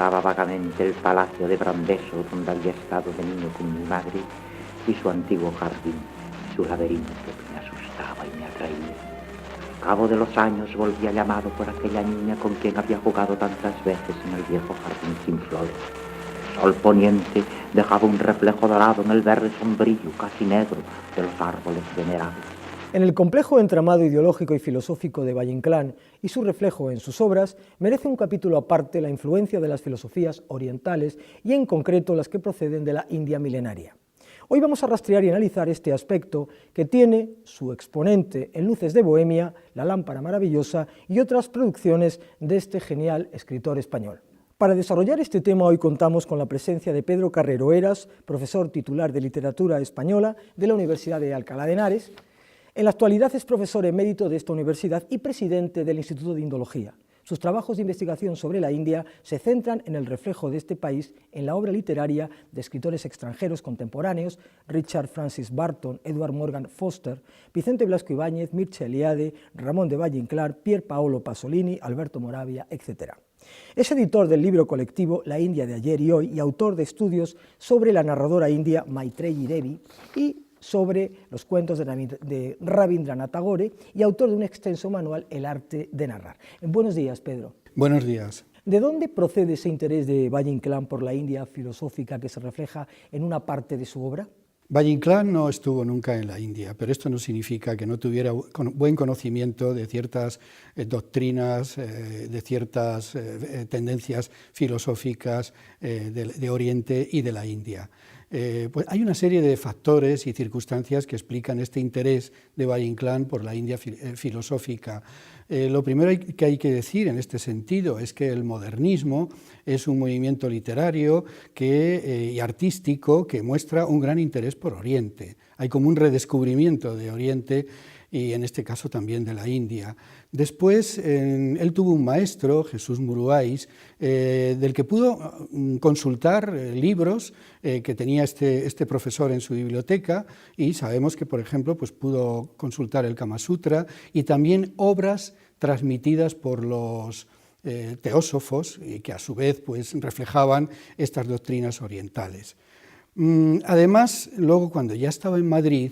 recordaba vagamente el palacio de Brandeso donde había estado de niño con mi madre y su antiguo jardín, su laberinto que me asustaba y me atraía. Al cabo de los años volvía llamado por aquella niña con quien había jugado tantas veces en el viejo jardín sin flores. El sol poniente dejaba un reflejo dorado en el verde sombrío, casi negro, de los árboles venerables. En el complejo entramado ideológico y filosófico de Valle-Inclán y su reflejo en sus obras, merece un capítulo aparte la influencia de las filosofías orientales y en concreto las que proceden de la India milenaria. Hoy vamos a rastrear y analizar este aspecto que tiene su exponente en Luces de Bohemia, La lámpara maravillosa y otras producciones de este genial escritor español. Para desarrollar este tema hoy contamos con la presencia de Pedro Carrero Heras, profesor titular de Literatura Española de la Universidad de Alcalá de Henares. En la actualidad es profesor emérito de esta universidad y presidente del Instituto de Indología. Sus trabajos de investigación sobre la India se centran en el reflejo de este país en la obra literaria de escritores extranjeros contemporáneos, Richard Francis Barton, Edward Morgan Foster, Vicente Blasco Ibáñez, Mircea Eliade, Ramón de Valle-Inclán, Pier Paolo Pasolini, Alberto Moravia, etc. Es editor del libro colectivo La India de ayer y hoy y autor de estudios sobre la narradora india Maitreyi Devi y sobre los cuentos de Rabindranath Tagore y autor de un extenso manual, El arte de narrar. Buenos días, Pedro. Buenos días. ¿De dónde procede ese interés de Valle-Inclán por la India filosófica que se refleja en una parte de su obra? Valle-Inclán no estuvo nunca en la India, pero esto no significa que no tuviera buen conocimiento de ciertas doctrinas, de ciertas tendencias filosóficas de Oriente y de la India. Pues hay una serie de factores y circunstancias que explican este interés de Valle-Inclán por la India filosófica. Lo primero que hay que decir en este sentido es que el modernismo es un movimiento literario y artístico que muestra un gran interés por Oriente. Hay como un redescubrimiento de Oriente y en este caso también de la India. Después, él tuvo un maestro, Jesús Muruais, del que pudo consultar libros que tenía este profesor en su biblioteca, y sabemos que, por ejemplo, pues pudo consultar el Kama Sutra y también obras transmitidas por los teósofos, y que a su vez pues, reflejaban estas doctrinas orientales. Además, luego cuando ya estaba en Madrid,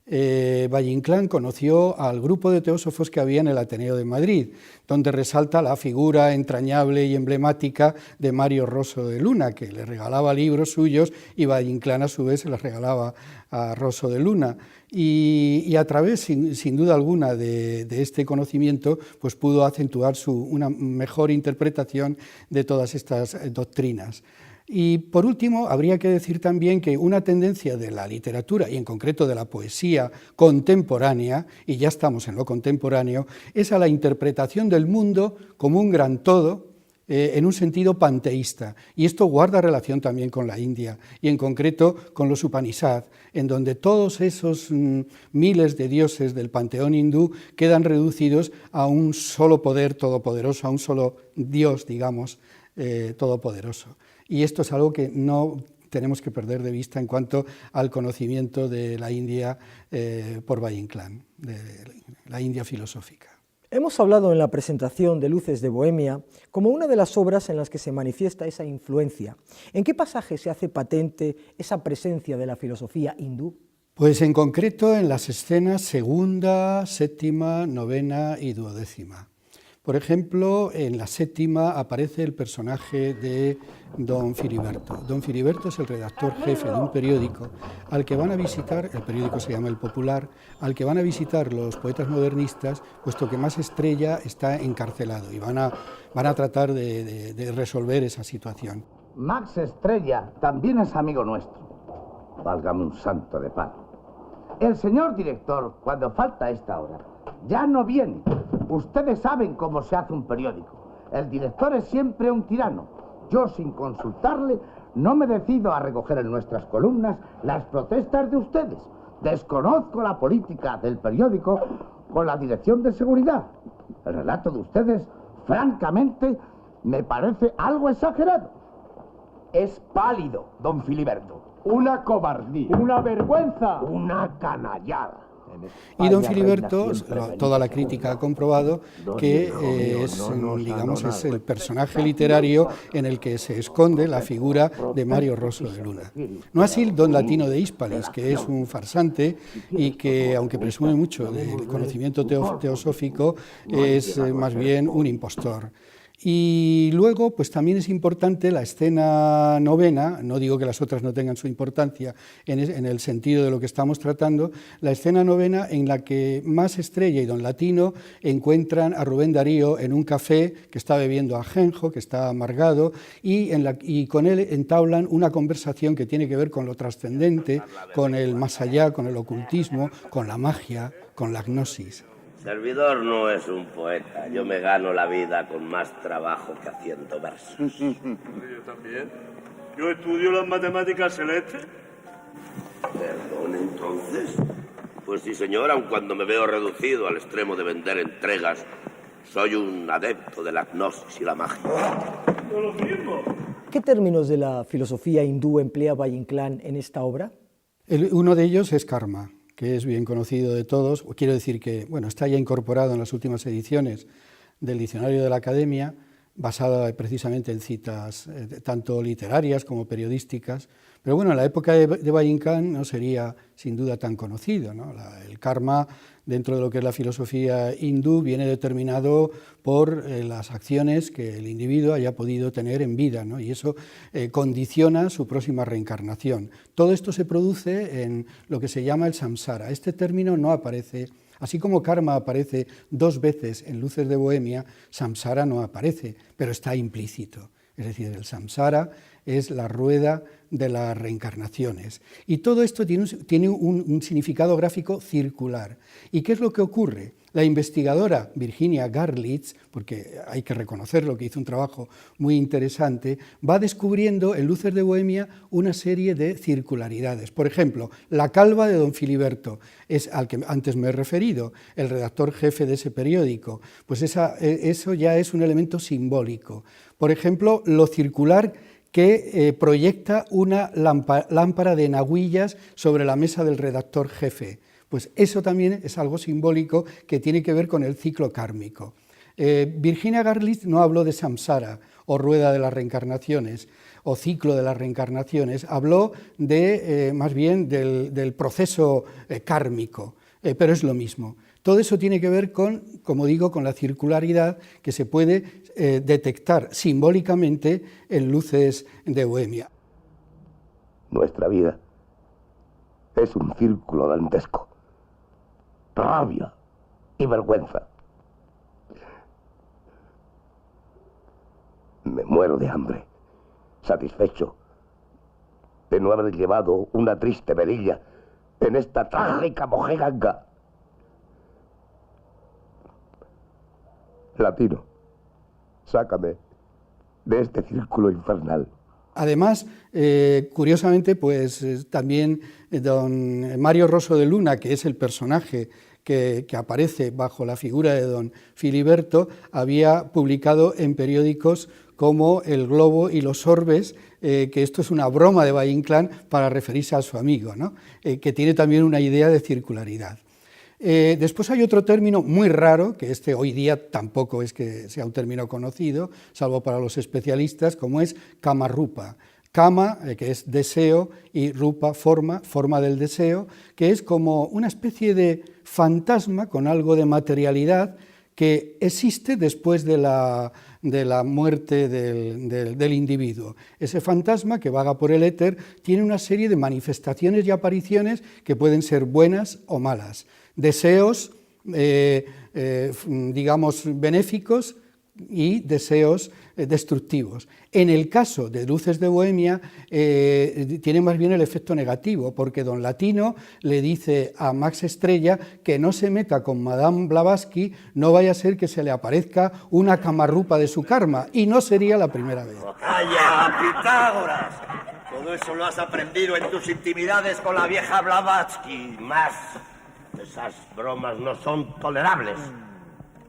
Valle-Inclán conoció al grupo de teósofos que había en el Ateneo de Madrid, donde resalta la figura entrañable y emblemática de Mario Rosso de Luna, que le regalaba libros suyos y Valle-Inclán a su vez se los regalaba a Rosso de Luna. Y a través, sin duda alguna, de este conocimiento, pues pudo acentuar una mejor interpretación de todas estas doctrinas. Y por último, habría que decir también que una tendencia de la literatura, y en concreto de la poesía contemporánea, y ya estamos en lo contemporáneo, es a la interpretación del mundo como un gran todo, en un sentido panteísta. Y esto guarda relación también con la India, y en concreto con los Upanishads, en donde todos esos miles de dioses del panteón hindú quedan reducidos a un solo poder todopoderoso, a un solo Dios, digamos, todopoderoso. Y esto es algo que no tenemos que perder de vista en cuanto al conocimiento de la India por Valle-Inclán, de la India filosófica. Hemos hablado en la presentación de Luces de Bohemia como una de las obras en las que se manifiesta esa influencia. ¿En qué pasaje se hace patente esa presencia de la filosofía hindú? Pues en concreto en las escenas segunda, séptima, novena y duodécima. Por ejemplo, en la séptima aparece el personaje de Don Filiberto. Don Filiberto es el redactor jefe de un periódico al que van a visitar, el periódico se llama El Popular, al que van a visitar los poetas modernistas, puesto que Más Estrella está encarcelado y van a tratar de resolver esa situación. Max Estrella también es amigo nuestro. Válgame un santo de palo. El señor director, cuando falta esta hora, ya no viene. Ustedes saben cómo se hace un periódico. El director es siempre un tirano. Yo, sin consultarle, no me decido a recoger en nuestras columnas las protestas de ustedes. Desconozco la política del periódico con la dirección de seguridad. El relato de ustedes, francamente, me parece algo exagerado. Es pálido, don Filiberto. Una cobardía. Una vergüenza. Una canallada. Y don Filiberto, toda la crítica ha comprobado que es el personaje literario en el que se esconde la figura de Mario Rosso de Luna. No así don Latino de Hispalis, que es un farsante y que, aunque presume mucho del conocimiento teosófico, es más bien un impostor. Y luego, pues también es importante la escena novena, no digo que las otras no tengan su importancia en el sentido de lo que estamos tratando, la escena novena en la que Mas Estrella y don Latino encuentran a Rubén Darío en un café que está bebiendo ajenjo, que está amargado, y con él entablan una conversación que tiene que ver con lo trascendente, con el más allá, con el ocultismo, con la magia, con la gnosis. Servidor no es un poeta, yo me gano la vida con más trabajo que haciendo versos. Yo también. Yo estudio las matemáticas celestes. ¿Perdón, entonces? Pues sí, señor, aun cuando me veo reducido al extremo de vender entregas, soy un adepto de la gnosis y la magia. No lo mismo. ¿Qué términos de la filosofía hindú emplea Valle Inclán en esta obra? Uno de ellos es karma, que es bien conocido de todos. Quiero decir que está ya incorporado en las últimas ediciones del Diccionario de la Academia, basada precisamente en citas tanto literarias como periodísticas. Pero bueno, en la época de Valle Inclán no sería sin duda tan conocido, ¿no? El karma, dentro de lo que es la filosofía hindú, viene determinado por las acciones que el individuo haya podido tener en vida, ¿no? Y eso condiciona su próxima reencarnación. Todo esto se produce en lo que se llama el samsara. Este término no aparece, así como karma aparece 2 veces en Luces de Bohemia, samsara no aparece, pero está implícito. Es decir, el samsara es la rueda de las reencarnaciones. Y todo esto tiene un significado gráfico circular. ¿Y qué es lo que ocurre? La investigadora Virginia Garlitz, porque hay que reconocerlo, que hizo un trabajo muy interesante, va descubriendo en Luces de Bohemia una serie de circularidades. Por ejemplo, la calva de don Filiberto, es al que antes me he referido, el redactor jefe de ese periódico, pues eso ya es un elemento simbólico. Por ejemplo, lo circular que proyecta una lámpara de enaguillas sobre la mesa del redactor jefe. Pues eso también es algo simbólico que tiene que ver con el ciclo kármico. Virginia Garlitz no habló de samsara o rueda de las reencarnaciones o ciclo de las reencarnaciones, habló más bien del proceso kármico, pero es lo mismo. Todo eso tiene que ver con, como digo, con la circularidad que se puede detectar simbólicamente en Luces de Bohemia. Nuestra vida es un círculo dantesco. Rabia y vergüenza. Me muero de hambre, satisfecho de no haber llevado una triste verilla en esta trágica mojiganga. Latino, sácame de este círculo infernal. Además, curiosamente, pues también don Mario Rosso de Luna, que es el personaje que aparece bajo la figura de don Filiberto, había publicado en periódicos como El Globo y Los Orbes, que esto es una broma de Valle Inclán para referirse a su amigo, ¿no? Que tiene también una idea de circularidad. Después hay otro término muy raro, que hoy día tampoco es que sea un término conocido, salvo para los especialistas, como es kama rupa. Kama, que es deseo, y rupa, forma del deseo, que es como una especie de fantasma con algo de materialidad que existe después de la muerte del individuo. Ese fantasma que vaga por el éter tiene una serie de manifestaciones y apariciones que pueden ser buenas o malas. Deseos, digamos, benéficos y deseos destructivos. En el caso de Luces de Bohemia, tiene más bien el efecto negativo, porque don Latino le dice a Max Estrella que no se meta con Madame Blavatsky, no vaya a ser que se le aparezca una camarrupa de su karma, y no sería la primera vez. ¡Calla, Pitágoras! Todo eso lo has aprendido en tus intimidades con la vieja Blavatsky. Más, esas bromas no son tolerables.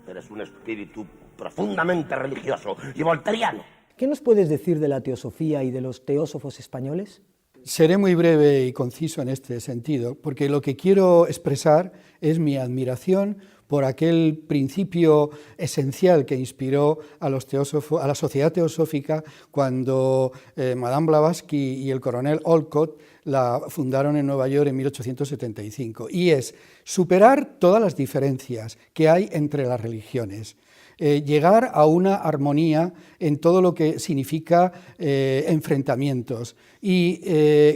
Eres un espíritu profundamente religioso y volteriano. ¿Qué nos puedes decir de la teosofía y de los teósofos españoles? Seré muy breve y conciso en este sentido, porque lo que quiero expresar es mi admiración por aquel principio esencial que inspiró a la sociedad teosófica cuando Madame Blavatsky y el coronel Olcott la fundaron en Nueva York en 1875, y es superar todas las diferencias que hay entre las religiones, llegar a una armonía en todo lo que significa enfrentamientos y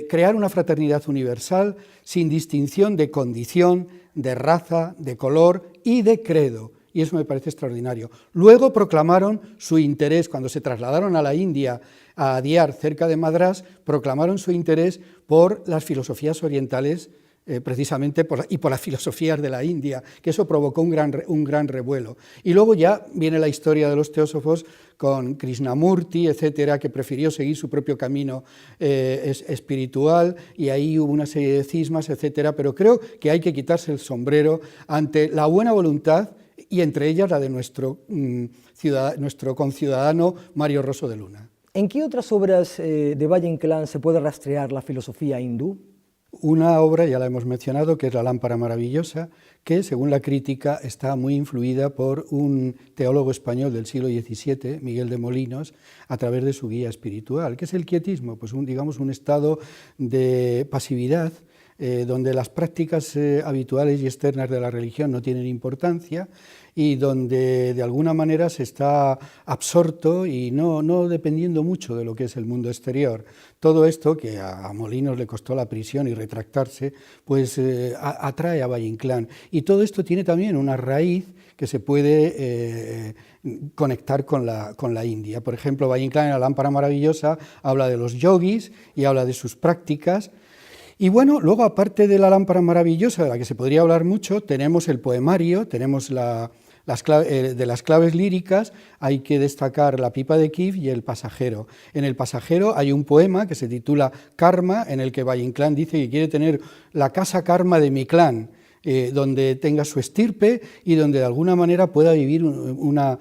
crear una fraternidad universal sin distinción de condición, de raza, de color y de credo. Y eso me parece extraordinario. Luego proclamaron su interés, cuando se trasladaron a la India, a Adyar, cerca de Madrás, proclamaron su interés por las filosofías orientales, precisamente por las filosofías de la India, que eso provocó un gran revuelo. Y luego ya viene la historia de los teósofos con Krishnamurti, etcétera, que prefirió seguir su propio camino espiritual, y ahí hubo una serie de cismas, etcétera, pero creo que hay que quitarse el sombrero ante la buena voluntad, y entre ellas la de nuestro conciudadano Mario Rosso de Luna. ¿En qué otras obras de Valle-Inclán se puede rastrear la filosofía hindú? Una obra, ya la hemos mencionado, que es La lámpara maravillosa, que según la crítica está muy influida por un teólogo español del siglo XVII, Miguel de Molinos, a través de su guía espiritual. ¿Qué es el quietismo? Pues un estado de pasividad, donde las prácticas habituales y externas de la religión no tienen importancia, y donde de alguna manera se está absorto y no dependiendo mucho de lo que es el mundo exterior. Todo esto, que a Molinos le costó la prisión y retractarse, pues atrae a Valle-Inclán. Y todo esto tiene también una raíz que se puede conectar con la India. Por ejemplo, Valle-Inclán en La lámpara maravillosa habla de los yogis y habla de sus prácticas. Y bueno, luego aparte de La lámpara maravillosa, de la que se podría hablar mucho, tenemos el poemario, tenemos de las claves líricas, hay que destacar La pipa de Kiev y El pasajero. En El pasajero hay un poema que se titula Karma, en el que Valle-Inclán dice que quiere tener la casa karma de mi clan, donde tenga su estirpe y donde de alguna manera pueda vivir una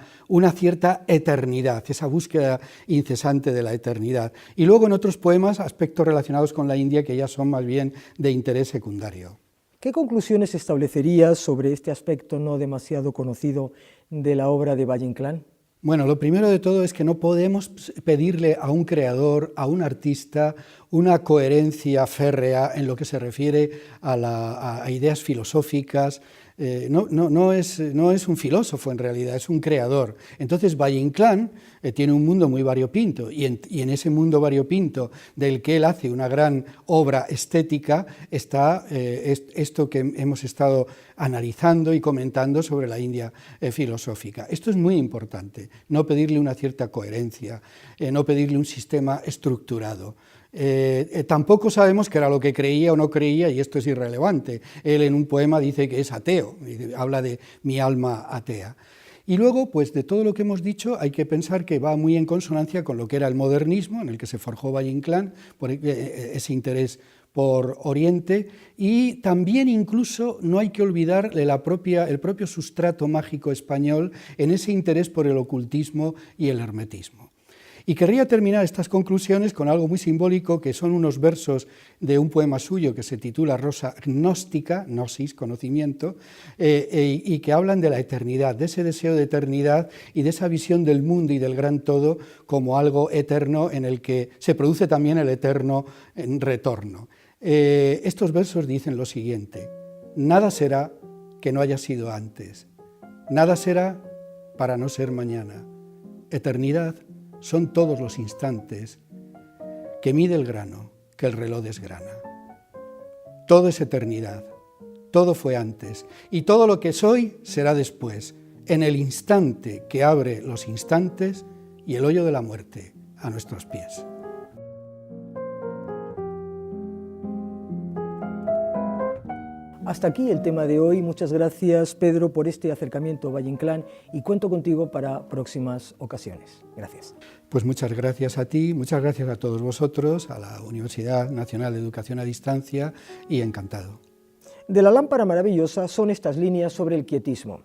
cierta eternidad, esa búsqueda incesante de la eternidad. Y luego en otros poemas aspectos relacionados con la India que ya son más bien de interés secundario. ¿Qué conclusiones establecerías sobre este aspecto no demasiado conocido de la obra de Valle-Inclán? Bueno, lo primero de todo es que no podemos pedirle a un creador, a un artista, una coherencia férrea en lo que se refiere a ideas filosóficas. No es un filósofo en realidad, es un creador. Entonces Valle-Inclán tiene un mundo muy variopinto, y en ese mundo variopinto del que él hace una gran obra estética está esto que hemos estado analizando y comentando sobre la India filosófica. Esto es muy importante, no pedirle una cierta coherencia, no pedirle un sistema estructurado. Tampoco sabemos qué era lo que creía o no creía, y esto es irrelevante. Él en un poema dice que es ateo, habla de mi alma atea. Y luego, pues de todo lo que hemos dicho, hay que pensar que va muy en consonancia con lo que era el modernismo, en el que se forjó Valle-Inclán, por ese interés por Oriente, y también incluso no hay que olvidar el propio sustrato mágico español en ese interés por el ocultismo y el hermetismo. Y querría terminar estas conclusiones con algo muy simbólico, que son unos versos de un poema suyo que se titula Rosa gnóstica, gnosis, conocimiento, y que hablan de la eternidad, de ese deseo de eternidad y de esa visión del mundo y del gran todo como algo eterno en el que se produce también el eterno retorno. Estos versos dicen lo siguiente: nada será que no haya sido antes, nada será para no ser mañana. Eternidad son todos los instantes que mide el grano, que el reloj desgrana. Todo es eternidad, todo fue antes, y todo lo que soy será después, en el instante que abre los instantes y el hoyo de la muerte a nuestros pies. Hasta aquí el tema de hoy. Muchas gracias, Pedro, por este acercamiento a Valle-Inclán, y cuento contigo para próximas ocasiones. Gracias. Pues muchas gracias a ti, muchas gracias a todos vosotros, a la Universidad Nacional de Educación a Distancia, y encantado. De La lámpara maravillosa son estas líneas sobre el quietismo.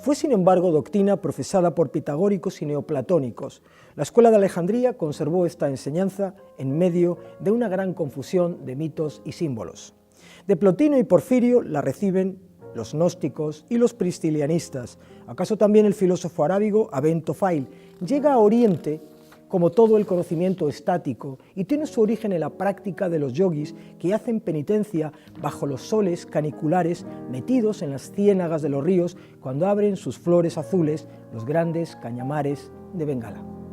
Fue, sin embargo, doctrina profesada por pitagóricos y neoplatónicos. La escuela de Alejandría conservó esta enseñanza en medio de una gran confusión de mitos y símbolos. De Plotino y Porfirio la reciben los gnósticos y los priscilianistas. ¿Acaso también el filósofo arábigo Abento Fail llega a Oriente como todo el conocimiento estático y tiene su origen en la práctica de los yogis que hacen penitencia bajo los soles caniculares metidos en las ciénagas de los ríos cuando abren sus flores azules los grandes cañamares de Bengala?